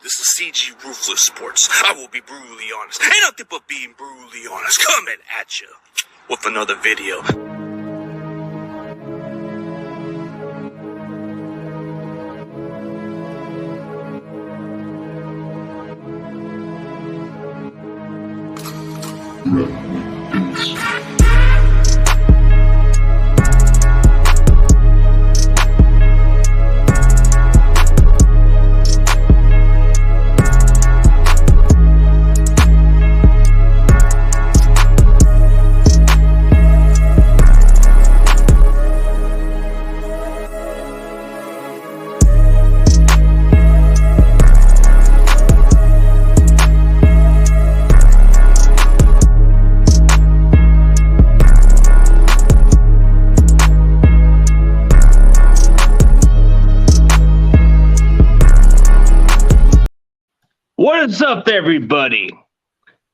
This is CG Ruthless Sports. I will be brutally honest. Ain't nothing but being brutally honest. Coming at you with another video. What's up, everybody?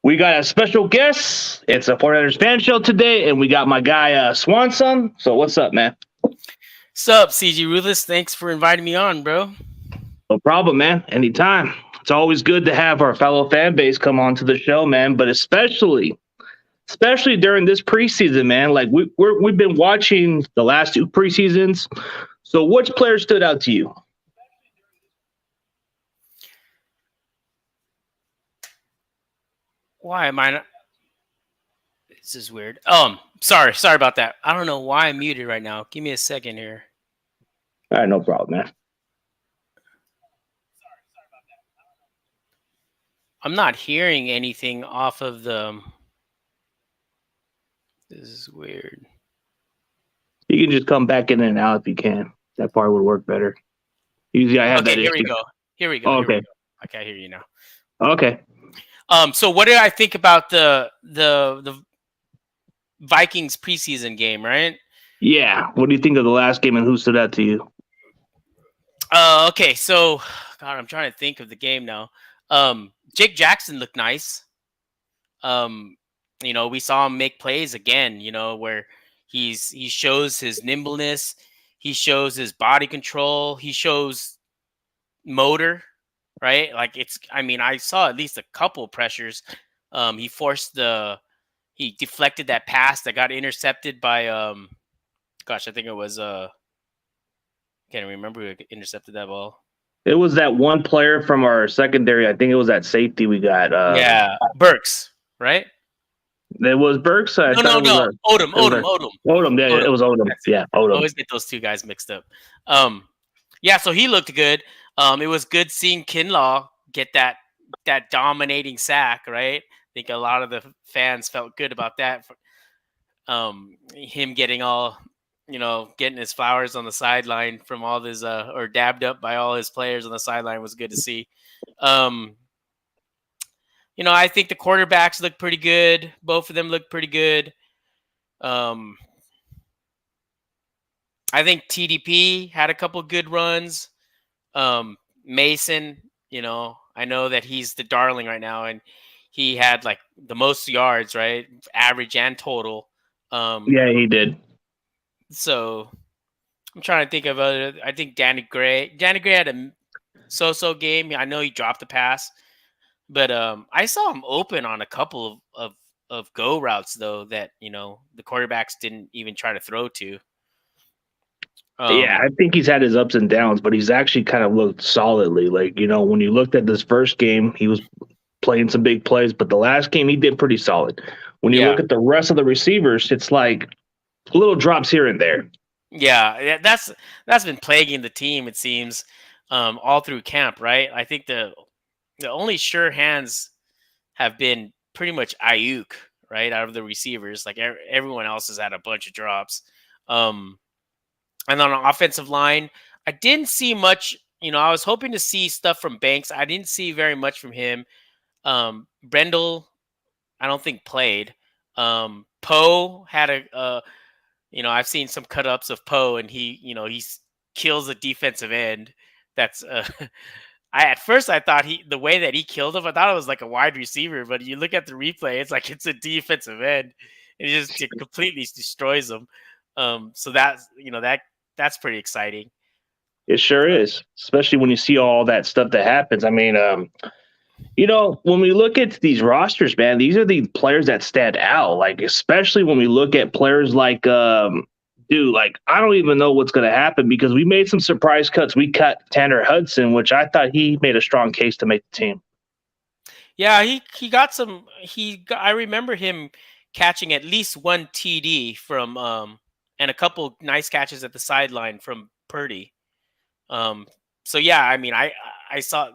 We got a special guest. It's a 49ers fan show today, and we got my guy, Swansong. So what's up, man? Sup, CG Ruthless? Thanks for inviting me on, bro. No problem, man. Anytime. It's always good to have our fellow fan base come on to the show, man, but especially during this preseason, man. Like, we've been watching the last two preseasons. So which player stood out to you? Why am I not? This is weird. Sorry about that. I don't know why I'm muted right now. Give me a second here. All right, no problem, man. I'm not hearing anything off of the. This is weird. You can just come back in and out if you can. That part would work better. Usually I have that issue. Here we go. Oh, okay. I can't hear you now. Okay. So what did I think about the Vikings preseason game, right? Yeah. What do you think of the last game and who stood out to you? Okay. So, God, I'm trying to think of the game now. Jake Jackson looked nice. We saw him make plays again, where he shows his nimbleness, he shows his body control, he shows motor, right? Like I saw at least a couple pressures. He deflected that pass that got intercepted by I think it was can't remember who intercepted that ball. It was that one player from our secondary. I think it was that safety we got. Burks, right? It was Burks. No. Odom. Odom. Yeah, it was Odom. Yeah, Odom. I always get those two guys mixed up. So he looked good. It was good seeing Kinlaw get that dominating sack, right? I think a lot of the fans felt good about that. Him getting all, getting his flowers on the sideline from all his, or dabbed up by all his players on the sideline was good to see. I think the quarterbacks look pretty good. Both of them look pretty good. I think TDP had a couple good runs. Mason, I know that he's the darling right now, and he had like the most yards, right? Average and total. Yeah, he did. So I'm trying to think of I think Danny Gray had a so-so game. I know he dropped the pass, but I saw him open on a couple of go routes though that the quarterbacks didn't even try to throw to. Yeah, I think he's had his ups and downs, but he's actually kind of looked solidly. Like, when you looked at this first game, he was playing some big plays, but the last game he did pretty solid. When you look at the rest of the receivers, it's like little drops here and there. Yeah, that's been plaguing the team, it seems, all through camp, right? I think the only sure hands have been pretty much Ayuk, right, out of the receivers. Like everyone else has had a bunch of drops. And on an offensive line, I didn't see much. I was hoping to see stuff from Banks. I didn't see very much from him. Brendel, I don't think played. Poe had I've seen some cut-ups of Poe, and he kills a defensive end. That's at first I thought the way that he killed him, I thought it was like a wide receiver, but you look at the replay, it's like it's a defensive end. It just completely destroys him. So that's pretty exciting. It sure is, especially when you see all that stuff that happens. I mean, when we look at these rosters, man, these are the players that stand out. Like, especially when we look at players like, like, I don't even know what's going to happen because we made some surprise cuts. We cut Tanner Hudson, which I thought he made a strong case to make the team. Yeah, he got some. I remember him catching at least one TD from and a couple nice catches at the sideline from Purdy. So yeah, I mean, I saw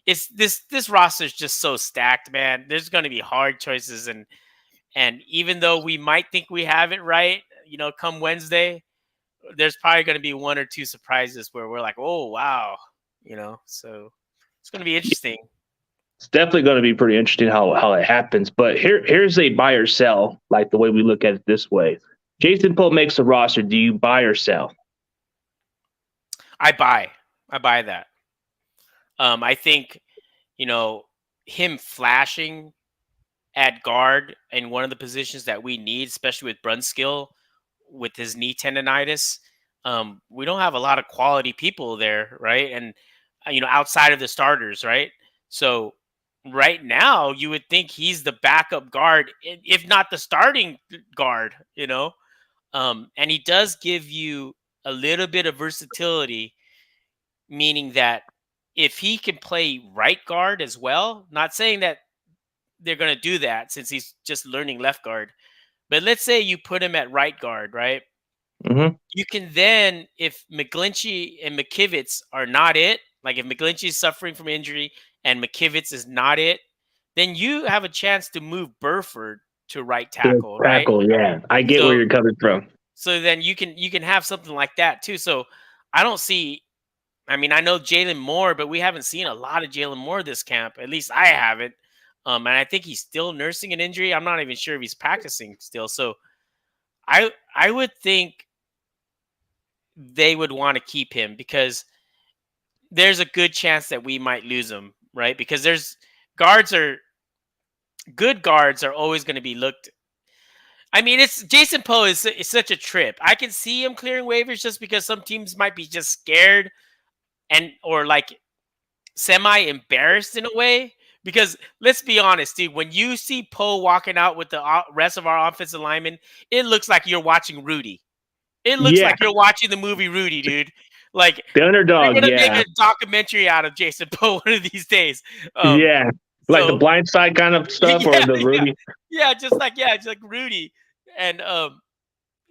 it's this roster is just so stacked, man. There's going to be hard choices, and even though we might think we have it right, come Wednesday, there's probably going to be one or two surprises where we're like, oh wow, So it's going to be interesting. It's definitely going to be pretty interesting how it happens. But here's a buy or sell, like the way we look at it this way. Jason Pope makes a roster. Do you buy or sell? I buy that. I think, him flashing at guard in one of the positions that we need, especially with Brunskill with his knee tendonitis. We don't have a lot of quality people there, right? And, outside of the starters, right? So right now, you would think he's the backup guard, if not the starting guard, and he does give you a little bit of versatility, meaning that if he can play right guard as well, not saying that they're going to do that since he's just learning left guard, but let's say you put him at right guard, right? Mm-hmm. You can then, if McGlinchey and McKivitz are not it, like if McGlinchey is suffering from injury and McKivitz is not it, then you have a chance to move Burford to right tackle, right? Tackle, yeah. I get where you're coming from. So then you can have something like that too. So I don't see. I mean, I know Jalen Moore, but we haven't seen a lot of Jalen Moore this camp. At least I haven't. And I think he's still nursing an injury. I'm not even sure if he's practicing still. So I would think they would want to keep him because there's a good chance that we might lose him, right? Because good guards are always going to be looked. I mean, it's Jason Poe is such a trip. I can see him clearing waivers just because some teams might be just scared or like semi-embarrassed in a way. Because let's be honest, dude, when you see Poe walking out with the rest of our offensive linemen, it looks like you're watching Rudy. It looks like you're watching the movie Rudy, dude. Like the underdog. They're gonna make a documentary out of Jason Poe one of these days. Like the Blind Side kind of stuff, or the Rudy. Yeah, just like Rudy, and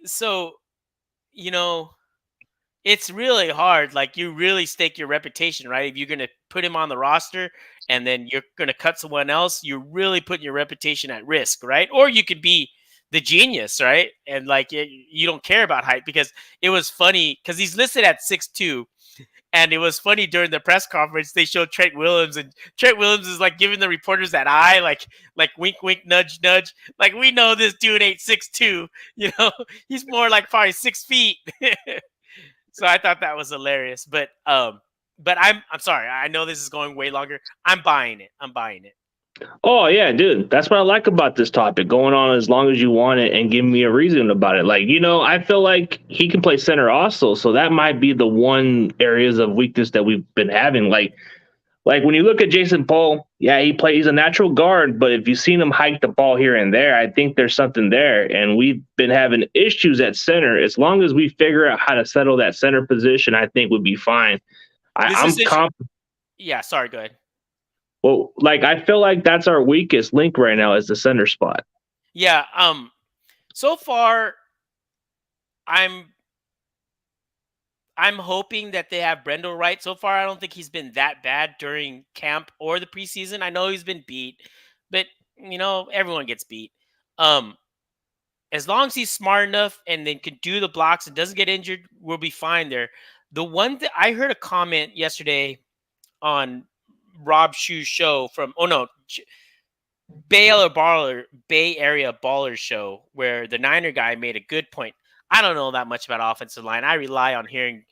so it's really hard. Like you really stake your reputation, right? If you're gonna put him on the roster and then you're gonna cut someone else, you're really putting your reputation at risk, right? Or you could be the genius, right? And like you don't care about height because it was funny because he's listed at 6'2", and it was funny during the press conference they showed Trent Williams, and Trent Williams is like giving the reporters that eye, like wink, wink, nudge, nudge. Like we know this dude ain't 6'2", he's more like probably 6 feet. So I thought that was hilarious, but I'm sorry. I know this is going way longer. I'm buying it. Oh, yeah, dude. That's what I like about this topic. Going on as long as you want it and giving me a reason about it. Like, I feel like he can play center also. So that might be the one areas of weakness that we've been having. Like when you look at Jason Poe, yeah, he's a natural guard. But if you've seen him hike the ball here and there, I think there's something there. And we've been having issues at center. As long as we figure out how to settle that center position, I think we'll be fine. I'm confident. Yeah, sorry, go ahead. Well, I feel like that's our weakest link right now is the center spot. Yeah. So far, I'm hoping that they have Brendel right. So far, I don't think he's been that bad during camp or the preseason. I know he's been beat, but everyone gets beat. As long as he's smart enough and then can do the blocks and doesn't get injured, we'll be fine there. The one that I heard a comment yesterday on Rob Shue's show Bay Area Baller show, where the Niner guy made a good point. I don't know that much about offensive line. I rely on hearing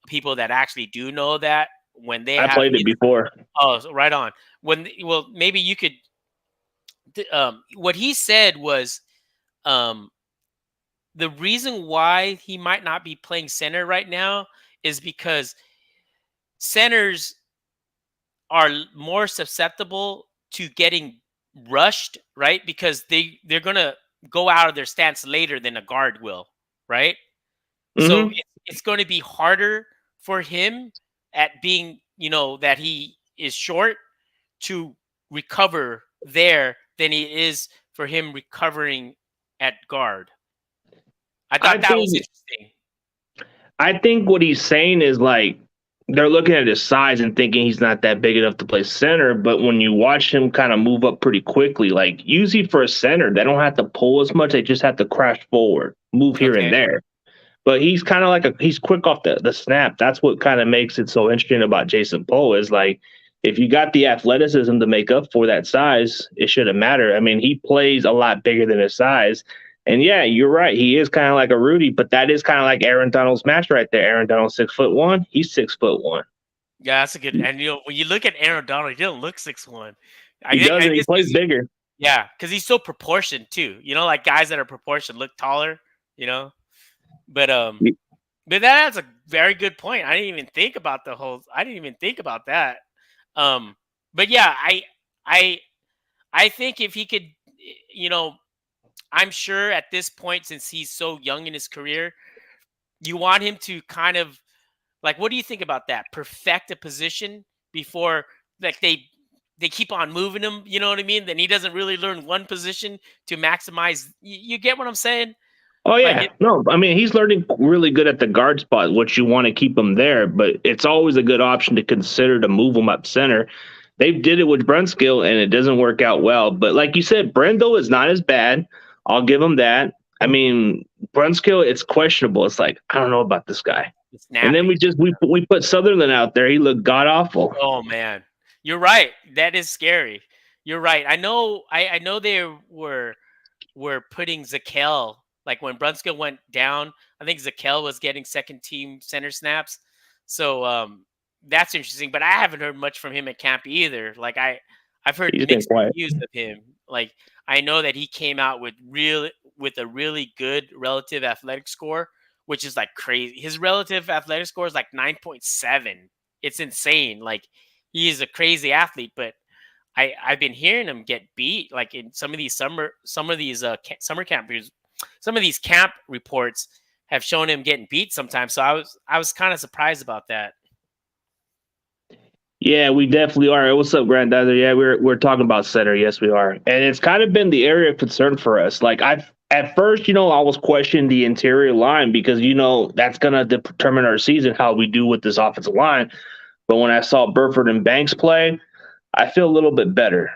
people that actually do know that when they I played it before. Oh, right on. Maybe you could. What he said was, the reason why he might not be playing center right now is because centers are more susceptible to getting rushed, right? Because they're gonna go out of their stance later than a guard will, right? So Mm-hmm. it's going to be harder for him at being, that he is short to recover there than it is for him recovering at guard. I I thought that was think interesting. I think what he's saying is like they're looking at his size and thinking he's not that big enough to play center. But when you watch him kind of move up pretty quickly, like usually for a center, they don't have to pull as much. They just have to crash forward, move here and Okay. there. But he's kind of like he's quick off the snap. That's what kind of makes it so interesting about Jason Poe is like if you got the athleticism to make up for that size, it shouldn't matter. I mean, he plays a lot bigger than his size. And yeah, you're right. He is kind of like a Rudy, but that is kind of like Aaron Donald's match right there. Aaron Donald's 6'1". He's 6'1". Yeah, that's a good. And when you look at Aaron Donald, he doesn't look 6'1". He I doesn't. He guess plays bigger. yeah, because he's so proportioned too. Like guys that are proportioned look taller. But But that's a very good point. I didn't even think about I didn't even think about that. But yeah, I think if he could, I'm sure at this point, since he's so young in his career, you want him to kind of like, what do you think about that? Perfect a position before like they keep on moving him. You know what I mean? Then he doesn't really learn one position to maximize. You get what I'm saying? Oh Like yeah, no, I mean he's learning really good at the guard spot, which you want to keep him there, but it's always a good option to consider to move him up center. They did it with Brunskill and it doesn't work out well. But like you said, Brendo is not as bad. I'll give him that. I mean, Brunskill, it's questionable. It's like I don't know about this guy. And then we put Sutherland out there. He looked god awful. Oh man, you're right. That is scary. You're right. I know. I know they were putting Zakel, like when Brunskill went down. I think Zakel was getting second team center snaps. So that's interesting. But I haven't heard much from him at camp either. Like I've heard He's been mixed quiet. reviews of him. Like I know that he came out with a really good relative athletic score, which is like crazy. His relative athletic score is like 9.7. It's insane. Like he's a crazy athlete, but I've been hearing him get beat like in some of these summer camp, some of these camp reports have shown him getting beat sometimes. So I was kind of surprised about that. Yeah, we definitely are. What's up, Granddaddy? Yeah, we're talking about center. Yes, we are. And it's kind of been the area of concern for us. Like at first, I was questioning the interior line because that's gonna determine our season, how we do with this offensive line. But when I saw Burford and Banks play, I feel a little bit better.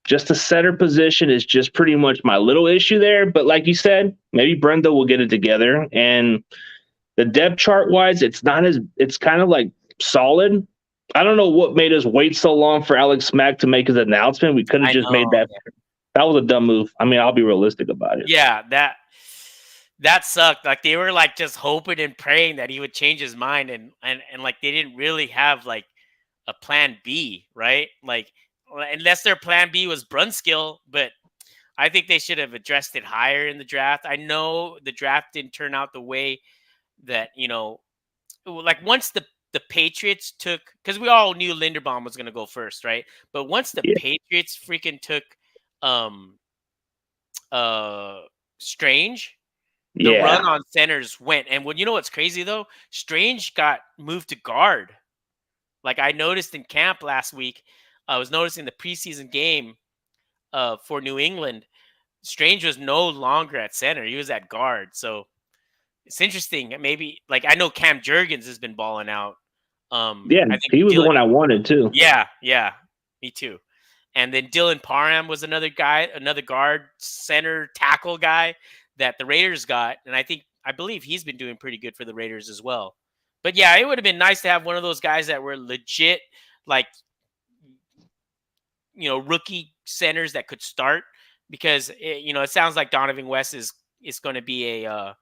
Just the center position is just pretty much my little issue there. But like you said, maybe Brenda will get it together. And the depth chart wise, it's kind of like solid. I don't know what made us wait so long for Alex Mack to make his announcement. We could have just made that. Yeah. That was a dumb move. I mean, I'll be realistic about it. Yeah, that sucked. Like they were like just hoping and praying that he would change his mind, and like they didn't really have like a plan B, right? Like unless their plan B was Brunskill, but I think they should have addressed it higher in the draft. I know the draft didn't turn out the way that like once the Patriots took, because we all knew Linderbaum was going to go first, right? But once the Patriots freaking took Strange, the run on centers went. And you know what's crazy though? Strange got moved to guard. Like I noticed in camp last week, I was noticing the preseason game for New England, Strange was no longer at center; he was at guard. So it's interesting. Maybe like I know Cam Jurgens has been balling out. I think he was the one I wanted too. Yeah, me too. And then Dylan Parham was another guy, another guard, center, tackle guy that the Raiders got, and I believe he's been doing pretty good for the Raiders as well. But yeah, it would have been nice to have one of those guys that were legit, like rookie centers that could start, because it sounds like Donovan West is going to be a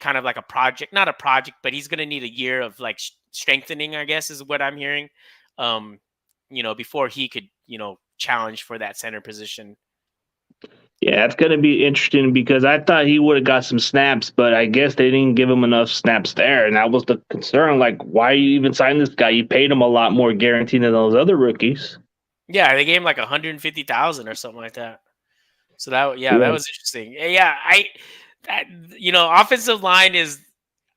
kind of like a project, not a project, but he's going to need a year of like strengthening, I guess is what I'm hearing, before he could, challenge for that center position. Yeah, it's going to be interesting because I thought he would have got some snaps, but I guess they didn't give him enough snaps there. And that was the concern. Like, why you even sign this guy? You paid him a lot more guaranteed than those other rookies. Yeah, they gave him like 150,000 or something like that. So that Yeah. was interesting. Yeah, that, offensive line is.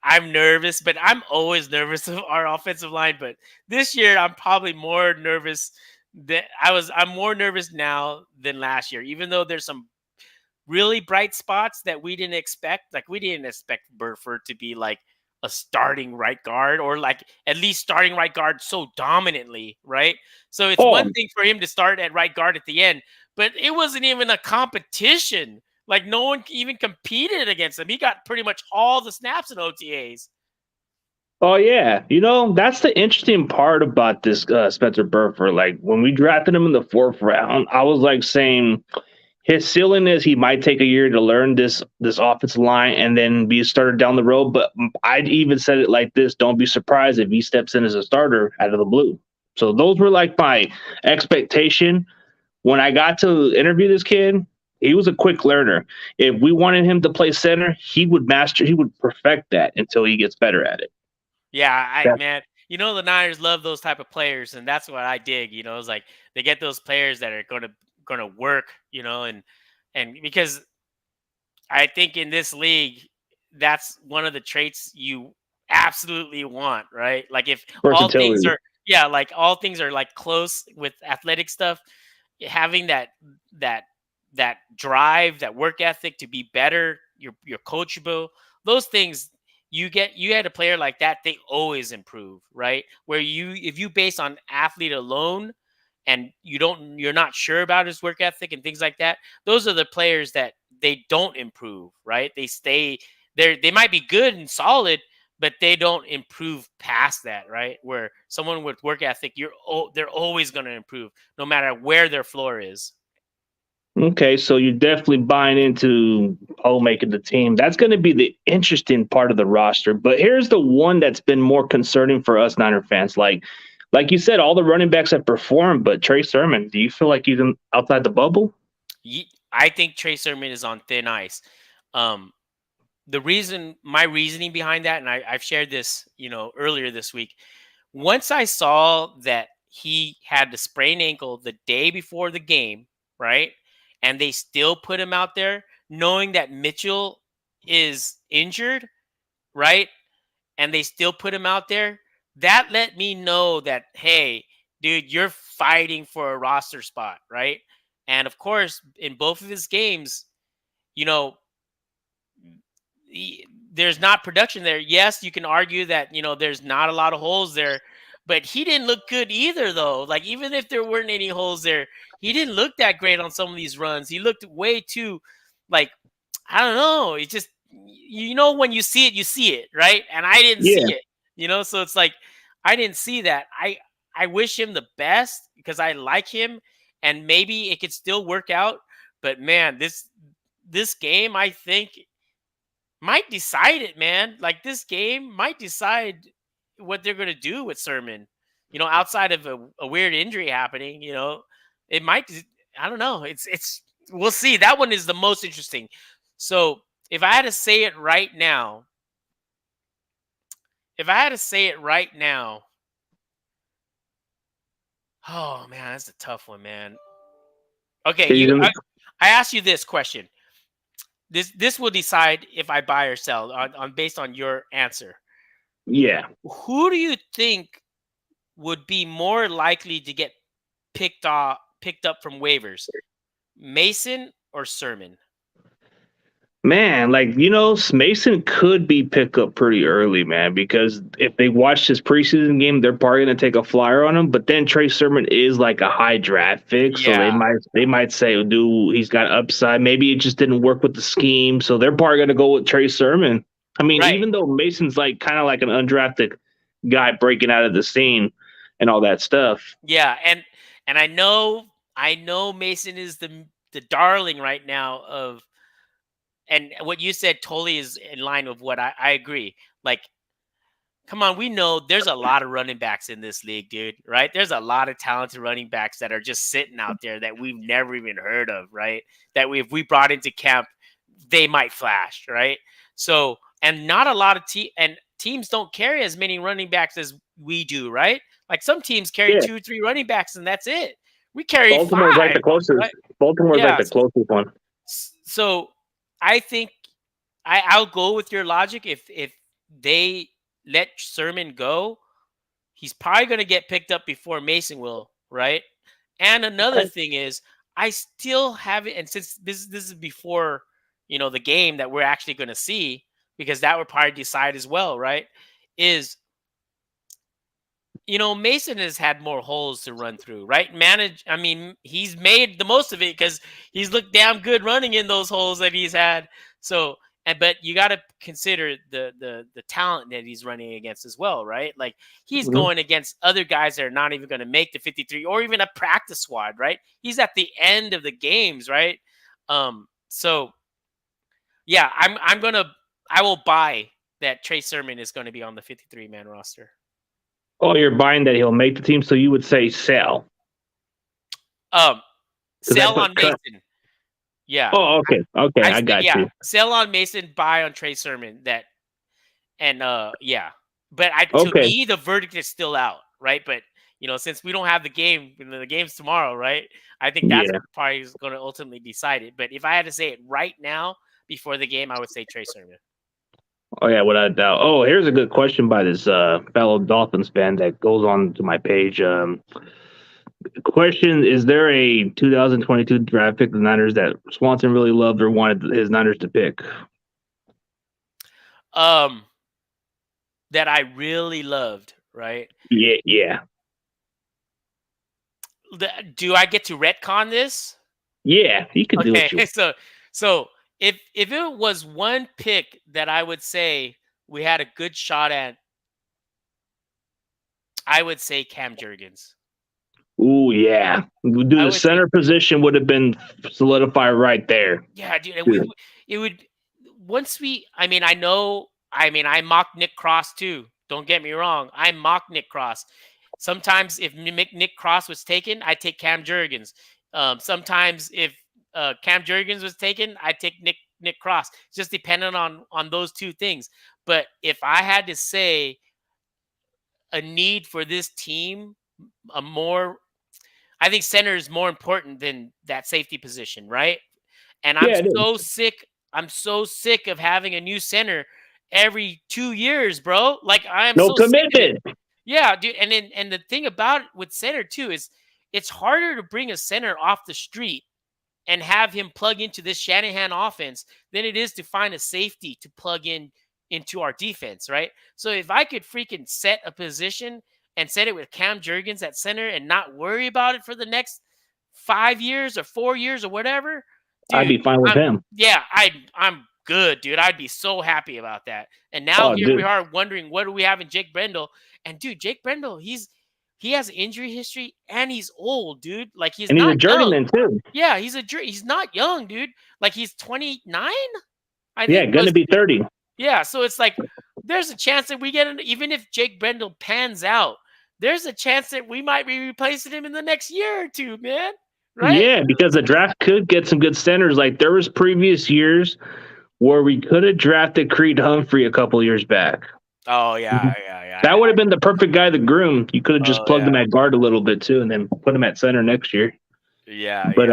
I'm nervous, but I'm always nervous of our offensive line. But this year, I'm probably more nervous than I was. I'm more nervous now than last year, even though there's some really bright spots that we didn't expect. Like we didn't expect Burford to be like a starting right guard or like at least starting right guard so dominantly, right? So it's Oh, one thing for him to start at right guard at the end, but it wasn't even a competition. Like no one even competed against him. He got pretty much all the snaps in OTAs. oh yeah. That's the interesting part about this Spencer Burford. Like when we drafted him in the 4th round, I was like saying his ceiling is he might take a year to learn this offensive line and then be a starter down the road. But I'd even said it like this: don't be surprised if he steps in as a starter out of the blue. So those were like my expectation when I got to interview this kid. He was a quick learner. If we wanted him to play center, he would perfect that until he gets better at it. Yeah, That, man, the Niners love those type of players, and that's what I dig. It's like they get those players that are gonna work, and because I think in this league, that's one of the traits you absolutely want, right? Like if all things versatility. are, yeah, like all things are like close with athletic stuff, having that that drive, that work ethic to be better, you're coachable. Those things you had a player like that, they always improve, right? Where if you base on athlete alone and you're not sure about his work ethic and things like that, those are the players that they don't improve, right? They stay there. They might be good and solid, but they don't improve past that, right? Where someone with work ethic, they're always going to improve no matter where their floor is. Okay, so you're definitely buying into Poe making the team. That's going to be the interesting part of the roster. But here's the one that's been more concerning for us Niner fans. Like you said, all the running backs have performed, but Trey Sermon, do you feel like he's outside the bubble? I think Trey Sermon is on thin ice. Um, my reasoning behind that, and I've shared this, earlier this week. Once I saw that he had the sprained ankle the day before the game, right, and they still put him out there, knowing that Mitchell is injured, right, and they still put him out there, that let me know that, hey, dude, you're fighting for a roster spot, right? And of course, in both of his games, you know, there's not production there. Yes, you can argue that, there's not a lot of holes there, but he didn't look good either, though. Like, even if there weren't any holes there, he didn't look that great on some of these runs. He looked way too, like, I don't know. It's just, when you see it, right? And I didn't Yeah. see it, so it's like, I didn't see that. I wish him the best because I like him and maybe it could still work out. But man, this game, I think, might decide it, man. Like this game might decide what they're going to do with Sermon. Outside of a weird injury happening, it might. I don't know. It's. We'll see. That one is the most interesting. So if I had to say it right now, oh man, that's a tough one, man. Okay, I asked you this question. This will decide if I buy or sell on based on your answer. Yeah. Who do you think would be more likely to get picked up from waivers, Mason or Sermon? Man, Mason could be picked up pretty early, man, because if they watched his preseason game, they're probably gonna take a flyer on him. But then Trey Sermon is like a high draft pick, so Yeah, they might say, dude, he's got upside. Maybe it just didn't work with the scheme, so they're probably gonna go with Trey Sermon. I mean, right. even though Mason's like kind of like an undrafted guy breaking out of the scene and all that stuff. Yeah, and I know Mason is the darling right now of, and what you said totally is in line with what I agree. Like come on, we know there's a lot of running backs in this league, dude, right? There's a lot of talented running backs that are just sitting out there that we've never even heard of, right? That if we brought into camp, they might flash, right? So, and not a lot of teams don't carry as many running backs as we do, right? Like some teams carry 2 or 3 running backs and that's it. We carry Baltimore's 5. like the closest. Right? Baltimore's like the closest one. So I think I'll go with your logic. If they let Sermon go, he's probably going to get picked up before Mason will, right? And another thing is, I still have it, and since this is before the game that we're actually going to see, because that would probably decide as well, right? Is Mason has had more holes to run through, right? I mean, he's made the most of it because he's looked damn good running in those holes that he's had. So, but you got to consider the talent that he's running against as well, right? Like he's going against other guys that are not even going to make the 53 or even a practice squad, right? He's at the end of the games, right? So yeah, I will buy that Trey Sermon is going to be on the 53-man roster. Oh, you're buying that he'll make the team, so you would say sell. Sell on Mason. Yeah. Oh, okay. Okay, I got you. Sell on Mason, buy on Trey Sermon. But to me, the verdict is still out, right? But since we don't have the game's tomorrow, right? I think that's probably going to ultimately decide it. But if I had to say it right now before the game, I would say Trey Sermon. Oh, yeah, without a doubt. Oh, here's a good question by this fellow Dolphins fan that goes on to my page. Question, is there a 2022 draft pick the Niners that Swanson really loved or wanted his Niners to pick? That I really loved, right? Yeah. Do I get to retcon this? Yeah, you can do it. So if it was one pick that I would say we had a good shot at, I would say Cam Jurgens. Ooh, yeah. Dude, the center position would have been solidified right there. Yeah, dude. It would once we. I mean, I mocked Nick Cross too. Don't get me wrong. I mocked Nick Cross. Sometimes if Nick Cross was taken, I'd take Cam Jurgens. Sometimes if Cam Jurgens was taken, I'd take Nick Cross. It's just dependent on those two things. But if I had to say a need for this team, I think center is more important than that safety position, right? And I'm so sick of having a new center every 2 years, bro. Like I am no commitment. Yeah, dude. And the thing about it with center too is it's harder to bring a center off the street and have him plug into this Shanahan offense than it is to find a safety to plug into our defense, right? So if I could freaking set a position and set it with Cam Jurgens at center and not worry about it for the next 5 years or 4 years or whatever, dude, I'd be fine with him. Yeah, I'm good, dude. I'd be so happy about that. And now we are wondering, what do we have in Jake Brendel? And dude, Jake Brendel, he has injury history and he's old, dude. Like he's a journeyman too. Yeah, he's not young, dude. Like he's 29. Gonna be 30. Yeah, so it's like there's a chance that we get even if Jake Brendel pans out, there's a chance that we might be replacing him in the next year or two, man. Right? Yeah, because the draft could get some good centers. Like there was previous years where we could have drafted Creed Humphrey a couple of years back. Oh yeah. That would have been the perfect guy to groom. You could have just plugged him at guard a little bit too, and then put him at center next year. Yeah, but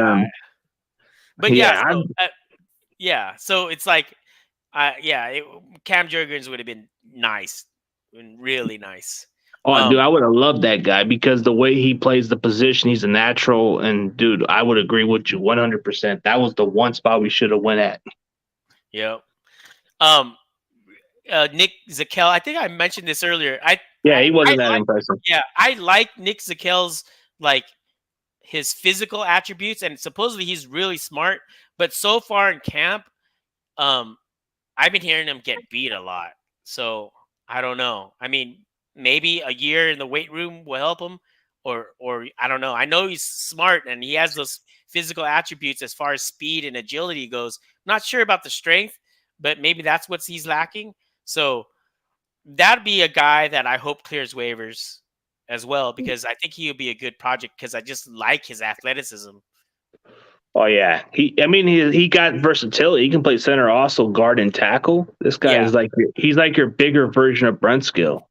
So it's like, Cam Jurgens would have been nice, really nice. Oh, dude, I would have loved that guy because the way he plays the position, he's a natural. And dude, I would agree with you 100%. That was the one spot we should have went at. Yep. Nick Zakelj, I think I mentioned this earlier. He wasn't that impressive. Yeah, I like Nick Zakelj's his physical attributes, and supposedly he's really smart. But so far in camp, I've been hearing him get beat a lot. So I don't know. I mean, maybe a year in the weight room will help him, or I don't know. I know he's smart and he has those physical attributes as far as speed and agility goes. I'm not sure about the strength, but maybe that's what he's lacking. So that'd be a guy that I hope clears waivers as well, because I think he would be a good project because I just like his athleticism. Oh yeah, he got versatility. He can play center, also guard and tackle. This guy is he's like your bigger version of Brent Skill.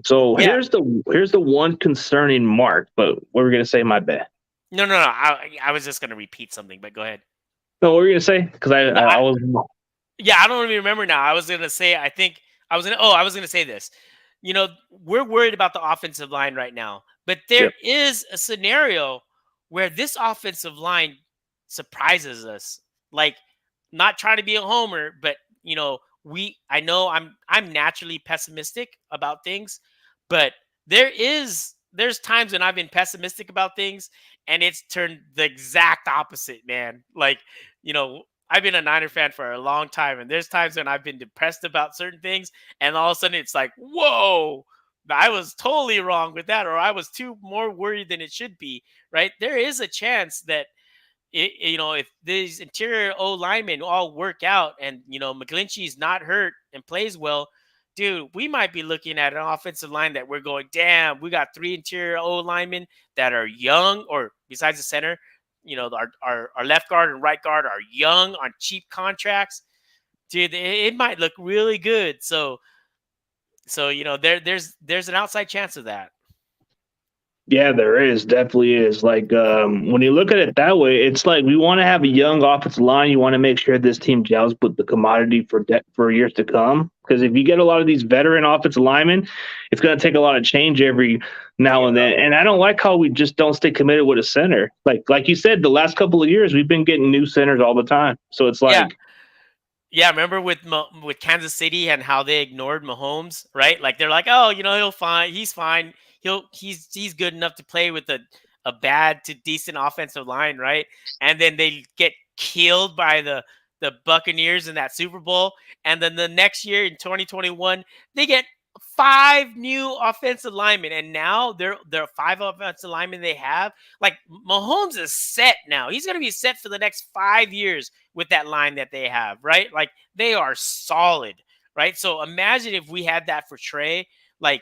So here's the one concerning mark. But what were we gonna say? My bad. No. I was just gonna repeat something, but go ahead. No, what were you gonna say? Because I was. Yeah, I don't even remember now. I was gonna say. I was gonna say this. We're worried about the offensive line right now, but there is a scenario where this offensive line surprises us. Like, not trying to be a homer, but I know I'm naturally pessimistic about things, but there's times when I've been pessimistic about things and it's turned the exact opposite, man. Like, I've been a Niner fan for a long time, and there's times when I've been depressed about certain things, and all of a sudden it's like, whoa, I was totally wrong with that, or I was too more worried than it should be, right? There is a chance that if these interior O linemen all work out and McGlinchey's not hurt and plays well, dude, we might be looking at an offensive line that we're going, damn, we got 3 interior O linemen that are young, or besides the center, our left guard and right guard are young on cheap contracts. Dude, it might look really good. So there's an outside chance of that. Yeah, there is. Definitely is. Like, when you look at it that way, it's like we want to have a young offensive line. You want to make sure this team gels with the commodity for years to come. Because if you get a lot of these veteran offensive linemen, it's going to take a lot of change every now and then. And I don't like how we just don't stay committed with a center. Like you said, the last couple of years, we've been getting new centers all the time. So it's like. Yeah, remember with Kansas City and how they ignored Mahomes, right? Like, they're like, oh, he's fine. He's good enough to play with a bad to decent offensive line, right? And then they get killed by the Buccaneers in that Super Bowl. And then the next year in 2021, they get 5 new offensive linemen, and now they're 5 offensive linemen they have. Like, Mahomes is set now. He's going to be set for the next 5 years with that line that they have, right? Like, they are solid, right? So imagine if we had that for Trey, like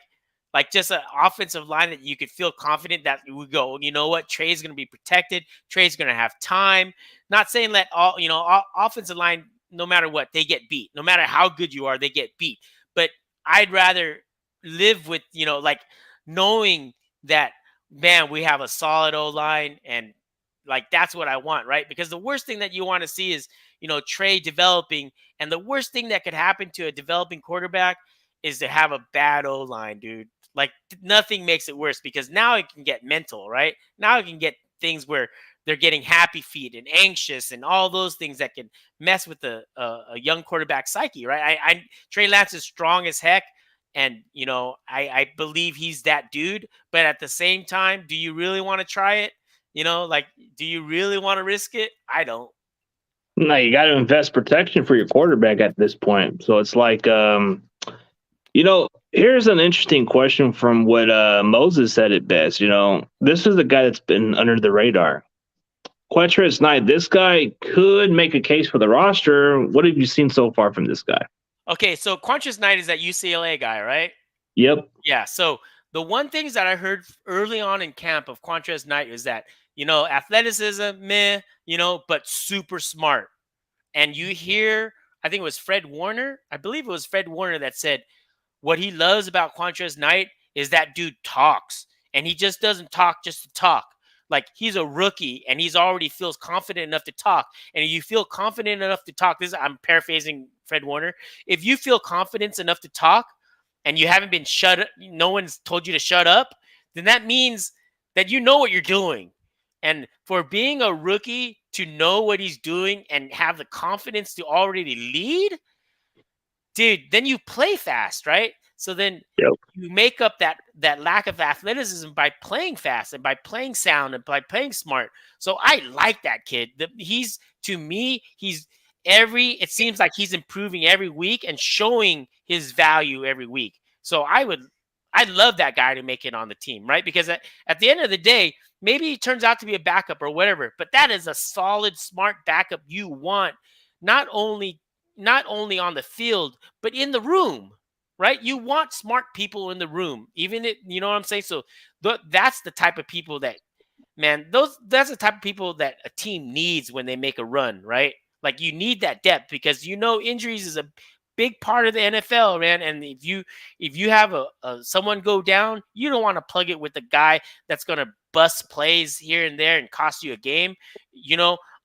just an offensive line that you could feel confident that we go, you know what, Trey's going to be protected. Trey's going to have time. Not saying let all offensive line, no matter what, they get beat. No matter how good you are, they get beat. But I'd rather live with, like, knowing that, man, we have a solid O-line, and like, that's what I want, right? Because the worst thing that you want to see is, Trey developing, and the worst thing that could happen to a developing quarterback is to have a bad O-line, dude. Like, nothing makes it worse, because now it can get mental, right? Now it can get things where they're getting happy feet and anxious and all those things that can mess with a young quarterback psyche, right? Trey Lance is strong as heck, and I believe he's that dude. But at the same time, do you really want to try it? Do you really want to risk it? I don't. No, you got to invest protection for your quarterback at this point. So it's like, here's an interesting question from what Moses said it best. This is a guy that's been under the radar. Quantrez Knight, this guy could make a case for the roster. What have you seen so far from this guy? Okay, so Quantrez Knight is that UCLA guy, right? Yep. Yeah, so the one things that I heard early on in camp of Quantrez Knight is that, athleticism, meh, but super smart. And you hear, I think it was Fred Warner. I believe it was Fred Warner that said what he loves about Quantrez Knight is that dude talks. And he just doesn't talk just to talk. Like, he's a rookie and he's already feels confident enough to talk. And if you feel confident enough to talk, I'm paraphrasing Fred Warner. If you feel confidence enough to talk and you haven't been shut up, no one's told you to shut up, then that means that you know what you're doing. And for being a rookie to know what he's doing and have the confidence to already lead, dude, then you play fast, right? So then you make up that lack of athleticism by playing fast and by playing sound and by playing smart. So I like that kid. It seems like he's improving every week and showing his value every week. So I'd love that guy to make it on the team, right? Because at the end of the day, maybe he turns out to be a backup or whatever, but that is a solid, smart backup you want, not only not only on the field, but in the room, right? You want smart people in the room, even it, you know what I'm saying? So that's the type of people that, man, that's the type of people that a team needs when they make a run, right? Like you need that depth because injuries is a big part of the NFL, man. And if you have a someone go down, you don't want to plug it with the guy that's gonna bust plays here and there and cost you a game.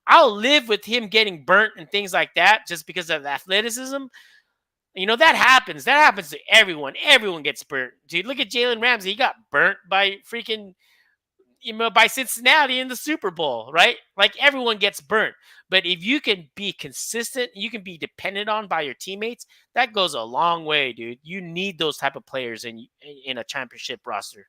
I'll live with him getting burnt and things like that just because of athleticism. That happens. That happens to everyone. Everyone gets burnt. Dude, look at Jalen Ramsey. He got burnt by freaking by Cincinnati in the Super Bowl, right? Like everyone gets burnt. But if you can be consistent, you can be dependent on by your teammates, that goes a long way, dude. You need those type of players in a championship roster.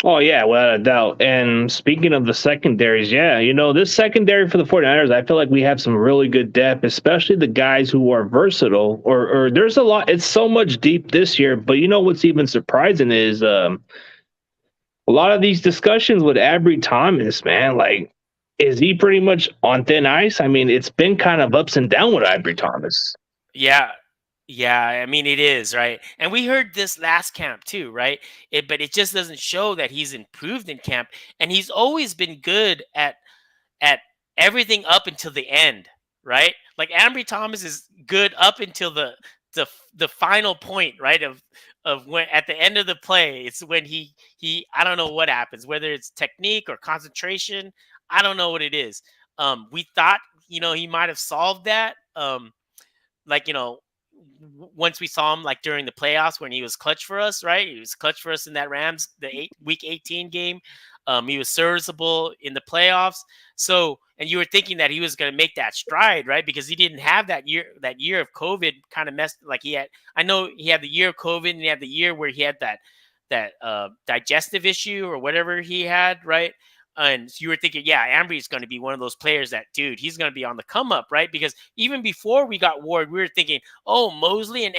Oh, yeah, without a doubt. And speaking of the secondaries, yeah, this secondary for the 49ers, I feel like we have some really good depth, especially the guys who are versatile. Or there's a lot. It's so much deep this year. But what's even surprising is a lot of these discussions with Ambry Thomas, man, like, is he pretty much on thin ice? I mean, it's been kind of ups and down with Ambry Thomas. Yeah. Yeah, I mean, it is, right? And we heard this last camp too, right? But it just doesn't show that he's improved in camp. And he's always been good at everything up until the end, right? Like Ambry Thomas is good up until the final point, right? Of when at the end of the play, it's when he I don't know what happens, whether it's technique or concentration. I don't know what it is. We thought, he might have solved that. Once we saw him like during the playoffs when he was clutch for us, right? He was clutch for us in that Rams, week 18 game. He was serviceable in the playoffs. So, and you were thinking that he was going to make that stride, right? Because he didn't have that year of COVID kind of messed like he had. I know he had the year of COVID and he had the year where he had that digestive issue or whatever he had, right? And you were thinking, yeah, Ambry is going to be one of those players that, dude, he's going to be on the come up, right? Because even before we got Ward, we were thinking, oh, Mosley and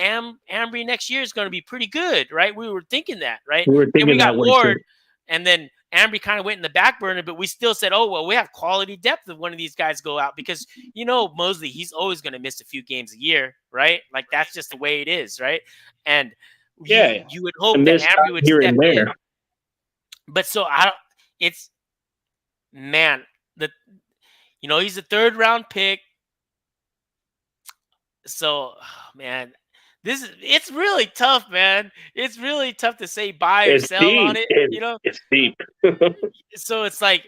Ambry next year is going to be pretty good, right? We were thinking that, right? We were thinking we got that Ward, too. And then Ambry kind of went in the back burner, but we still said, oh, well, we have quality depth if one of these guys go out because, Mosley, he's always going to miss a few games a year, right? Like that's just the way it is, right? And you would hope that Ambry would step in. But so man, he's a 3rd round pick. So, man, it's really tough, man. It's really tough to say buy or sell deep. On it. It's deep. So it's like,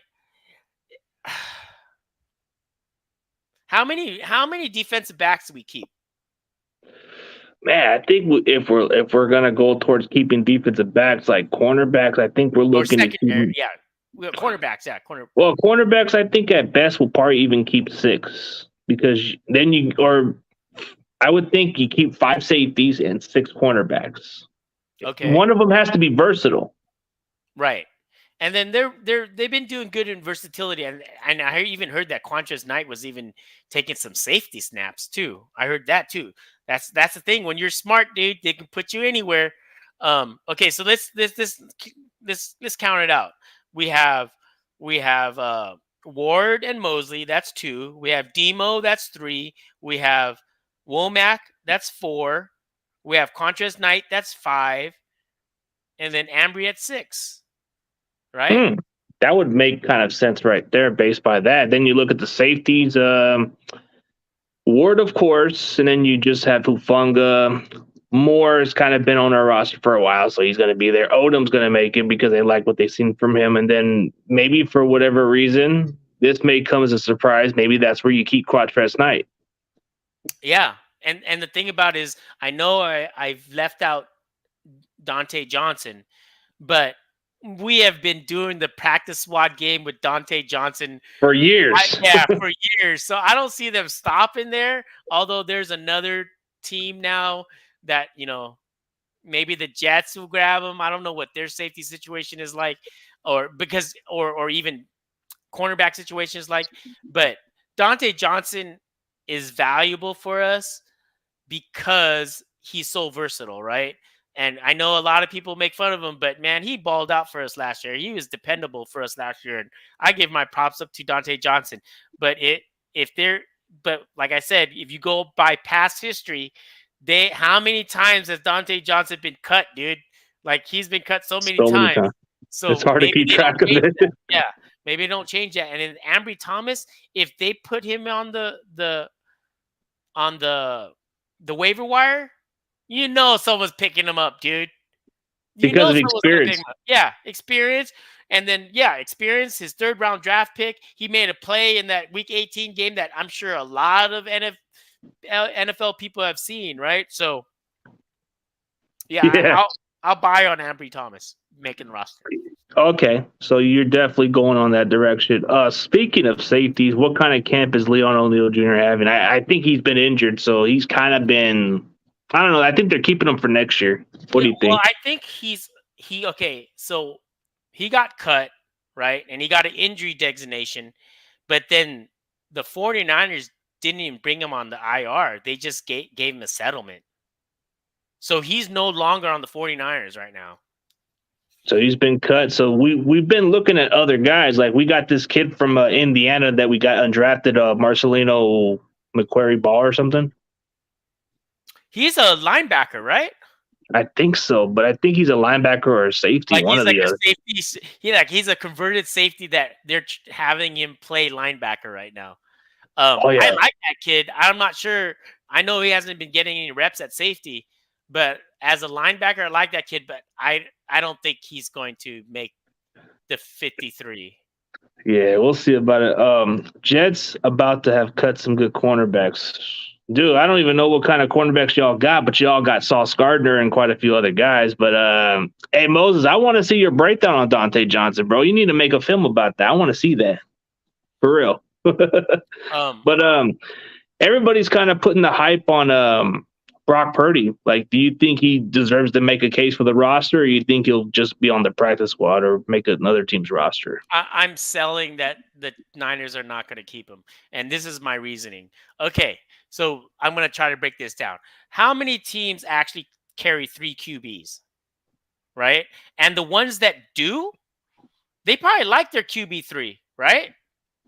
how many defensive backs do we keep? Man, I think if we're gonna go towards keeping defensive backs like cornerbacks, I think we're looking at cornerbacks, Well, cornerbacks, I think at best we'll probably even keep 6 because then I would think you keep 5 safeties and 6 cornerbacks. Okay, one of them has to be versatile, right? And then they've been doing good in versatility, and I even heard that Quantrez Knight was even taking some safety snaps too. I heard that too. That's the thing. When you're smart, dude, they can put you anywhere. Okay, so let's count it out. We have Ward and Mosley, that's 2. We have Demo, that's 3. We have Womack, that's 4. We have Quantrez Knight, that's 5. And then Ambry at 6. Right? That would make kind of sense right there based by that. Then you look at the safeties, Ward, of course, and then you just have Hufanga. Moore has kind of been on our roster for a while, so he's going to be there. Odom's going to make it because they like what they've seen from him. And then maybe for whatever reason, this may come as a surprise. Maybe that's where you keep Quantrez Knight. Yeah. And the thing about it is, I know I've left out Dante Johnson, but we have been doing the practice squad game with Dante Johnson for years. For years. So I don't see them stopping there, although there's another team now that, maybe the Jets will grab him. I don't know what their safety situation is like, or even cornerback situation is like. But Dante Johnson is valuable for us because he's so versatile, right? And I know a lot of people make fun of him, but man, he balled out for us last year. He was dependable for us last year, and I give my props up to Dante Johnson. But if but like I said, if you go by past history, how many times has Dante Johnson been cut, dude? Like he's been cut so many times. So it's hard to keep track of it. Yeah, maybe they don't change that. And then Ambry Thomas, if they put him on the waiver wire, someone's picking him up, dude. Because of experience. Yeah, experience. And then, experience, his 3rd round draft pick. He made a play in that Week 18 game that I'm sure a lot of NFL people have seen, right? So, I'll buy on Ambry Thomas making the roster. Okay, so you're definitely going on that direction. Speaking of safeties, what kind of camp is Leon O'Neal Jr. having? I think he's been injured, so he's kind of been. I don't know. I think they're keeping him for next year. What do you think? Well, I think okay. So he got cut, right? And he got an injury designation, but then the 49ers didn't even bring him on the IR. They just gave him a settlement. So he's no longer on the 49ers right now. So he's been cut. So we've been looking at other guys. Like we got this kid from Indiana that we got undrafted, Marcelino McQuarrie Ball or something. He's a linebacker, right? I think so, but I think he's a linebacker or a safety. One of the other. He's a converted safety that they're having him play linebacker right now. I like that kid. I'm not sure. I know he hasn't been getting any reps at safety, but as a linebacker, I like that kid. But I don't think he's going to make the 53. Yeah, we'll see about it. Jets about to have cut some good cornerbacks. Dude, I don't even know what kind of cornerbacks y'all got, but y'all got Sauce Gardner and quite a few other guys. But, hey, Moses, I want to see your breakdown on Dante Johnson, bro. You need to make a film about that. I want to see that. For real. But everybody's kind of putting the hype on Brock Purdy. Like, do you think he deserves to make a case for the roster, or you think he'll just be on the practice squad or make another team's roster? I'm selling that the Niners are not going to keep him. And this is my reasoning. Okay. So I'm going to try to break this down. How many teams actually carry 3 QBs, right? And the ones that do, they probably like their QB3, right?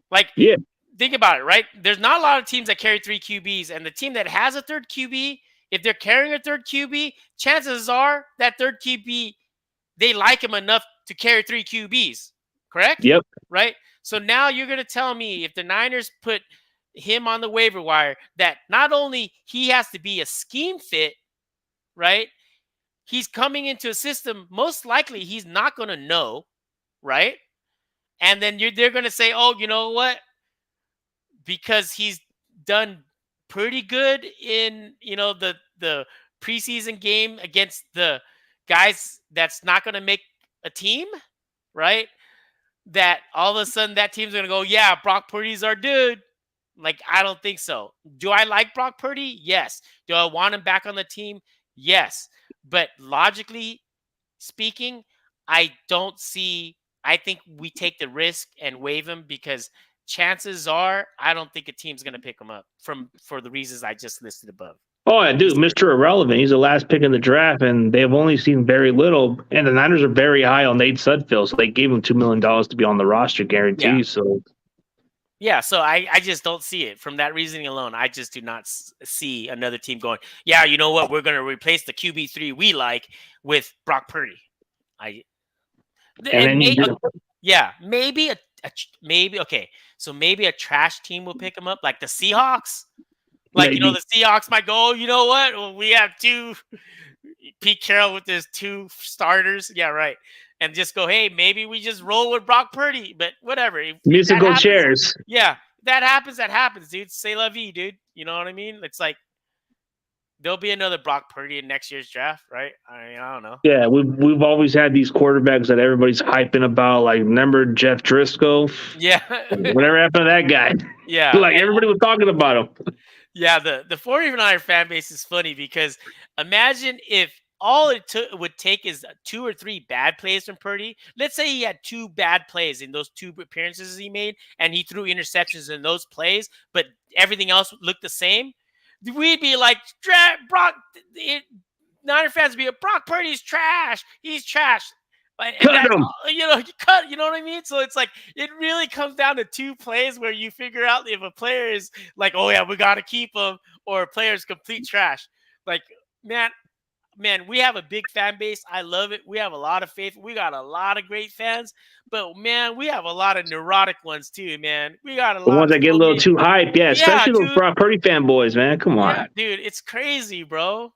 Like, think about it, right? There's not a lot of teams that carry 3 QBs, and the team that has a 3rd QB, if they're carrying a 3rd QB, chances are that 3rd QB, they like him enough to carry 3 QBs, correct? Yep. Right? So now you're going to tell me if the Niners put him on the waiver wire, that not only he has to be a scheme fit, right? He's coming into a system, most likely he's not going to know, right? And then they're going to say, oh, you know what? Because he's done pretty good in, the preseason game against the guys that's not going to make a team, right? That all of a sudden that team's going to go, yeah, Brock Purdy's our dude. Like, I don't think so. Do I like Brock Purdy? Yes. Do I want him back on the team? Yes. But logically speaking, I think we take the risk and waive him because chances are I don't think a team's going to pick him up for the reasons I just listed above. Oh, yeah, dude, Mr. Irrelevant. He's the last pick in the draft, and they've only seen very little. And the Niners are very high on Nate Sudfeld, so they gave him $2 million to be on the roster guarantee. Yeah. So I just don't see it. From that reasoning alone, I just do not see another team going, yeah, you know what? We're going to replace the QB3 we like with Brock Purdy. Maybe okay. So maybe a trash team will pick him up, like the Seahawks. Like, maybe. The Seahawks might go, you know what? Well, we have Pete Carroll with his 2 starters. Yeah, right. And just go, hey, maybe we just roll with Brock Purdy. But whatever. Musical chairs. Yeah, that happens, dude. C'est la vie, dude. You know what I mean? It's like there'll be another Brock Purdy in next year's draft, right? I don't know. Yeah, we've always had these quarterbacks that everybody's hyping about. Like, remember Jeff Driscoll? Yeah. Whatever happened to that guy? Yeah. Like, everybody was talking about him. Yeah, the 49er fan base is funny because imagine if all it would take is 2 or 3 bad plays from Purdy. Let's say he had 2 bad plays in those 2 appearances he made, and he threw interceptions in those plays, but everything else looked the same. We'd be like, Niner fans would be like, Brock Purdy's trash. He's trash. And that, you cut, you know what I mean? So it's like, it really comes down to 2 plays where you figure out if a player is like, oh yeah, we got to keep him, or a player is complete trash. Like, man, we have a big fan base. I love it. We have a lot of faith. We got a lot of great fans, but man, we have a lot of neurotic ones too, man. We got a lot the ones of that get a little too hype. Yeah, especially those Brock Purdy fanboys, man. Come on. Yeah, dude, it's crazy, bro.